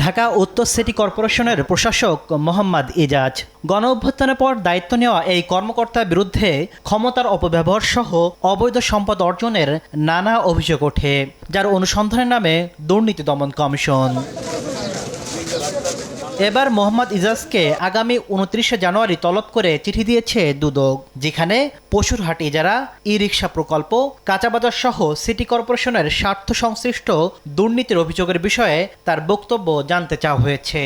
ঢাকা উত্তর সিটি কর্পোরেশনের প্রশাসক মোহাম্মদ ইজাজ গণ অভ্যুত্থানের পর দায়িত্ব নেওয়া এই কর্মকর্তার বিরুদ্ধে ক্ষমতার অপব্যবহার সহ অবৈধ সম্পদ অর্জনের নানা অভিযোগ ওঠে, যার অনুসন্ধানের নামে দুর্নীতি দমন কমিশন। এবার মোহাম্মদ ইজাজকে আগামী 29শে জানুয়ারি তলব করে চিঠি দিয়েছে দুদক, যেখানে পশুরহাট ইজারা, ই রিকশা প্রকল্প, কাঁচাবাজার সহ সিটি কর্পোরেশনের স্বার্থ সংশ্লিষ্ট দুর্নীতির অভিযোগের বিষয়ে তার বক্তব্য জানতে চাওয়া হয়েছে।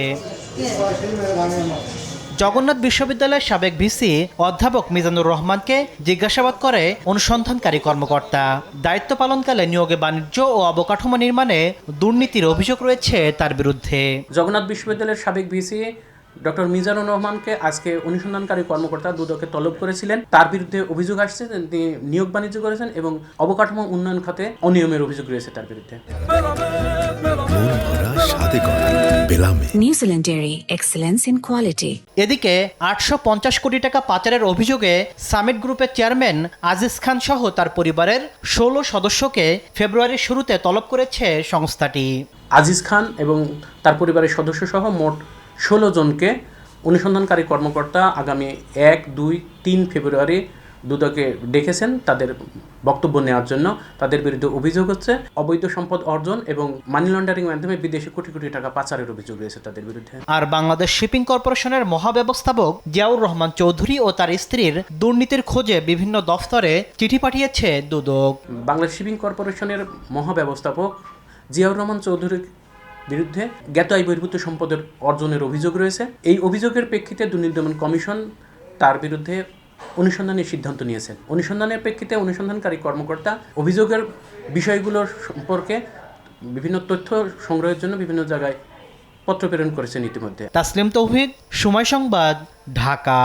জগন্নাথ বিশ্ববিদ্যালয়ের সাবেক ভিসি অধ্যাপক মিজানুর রহমানকে জিজ্ঞাসাবাদ করে অনুসন্ধানকারী কর্মকর্তা। দায়িত্ব পালনকালে নিয়োগে বাণিজ্য ও অবকাঠামো নির্মাণে দুর্নীতির অভিযোগ রয়েছে তার বিরুদ্ধে। জগন্নাথ বিশ্ববিদ্যালয়ের সাবেক ভিসি ডক্টর মিজানুর রহমানকে আজকে অনুসন্ধানকারী কর্মকর্তা দুদকে তলব করেছিলেন। তার বিরুদ্ধে অভিযোগ আসছে তিনি নিয়োগ বাণিজ্য করেছেন এবং অবকাঠামো উন্নয়ন খাতে অনিয়মের অভিযোগ রয়েছে তার বিরুদ্ধে। New Zealand dairy, excellence in quality. এদিকে 850 কোটি টাকা পাচারের অভিযোগে সামিট গ্রুপের চেয়ারম্যান আজিজ খান সহ তার পরিবারের 16 সদস্যকে ফেব্রুয়ারির শুরুতে তলব করেছে সংস্থাটি। আজিজ খান এবং তার পরিবারের সদস্য সহ মোট 16 জনকে অনুসন্ধানকারী কর্মকর্তা আগামী 1, 2, 3 ফেব্রুয়ারি দুদকে ডেকেছেন তাদের বক্তব্য নেওয়ার জন্য। তাদের বিরুদ্ধে অভিযোগ হচ্ছে অবৈধ সম্পদ অর্জন এবং মানি লন্ডারিং মাধ্যমে বিদেশে কোটি কোটি টাকা পাচারের অভিযোগ রয়েছে তাদের বিরুদ্ধে। আর বাংলাদেশ শিপিং কর্পোরেশনের মহাব্যবস্থাপক জিয়াউর রহমান চৌধুরী ও তার স্ত্রীর দুর্নীতির খোঁজে বিভিন্ন দফতরে চিঠি পাঠিয়েছে দুদক। বাংলাদেশ শিপিং কর্পোরেশনের মহাব্যবস্থাপক জিয়াউর রহমান চৌধুরীর বিরুদ্ধে জ্ঞাত আয় বহির্ভূত সম্পদের অর্জনের অভিযোগ রয়েছে। এই অভিযোগের প্রেক্ষিতে দুর্নীতি দমন কমিশন তার বিরুদ্ধে অনুসন্ধানের সিদ্ধান্ত নিয়েছেন। অনুসন্ধানের প্রেক্ষিতে অনুসন্ধানকারী কর্মকর্তা অভিযোগের বিষয়গুলোর সম্পর্কে বিভিন্ন তথ্য সংগ্রহের জন্য বিভিন্ন জায়গায় পত্র প্রেরণ করেছেন ইতিমধ্যে। তাসলিম তৌহিদ, সময় সংবাদ, ঢাকা।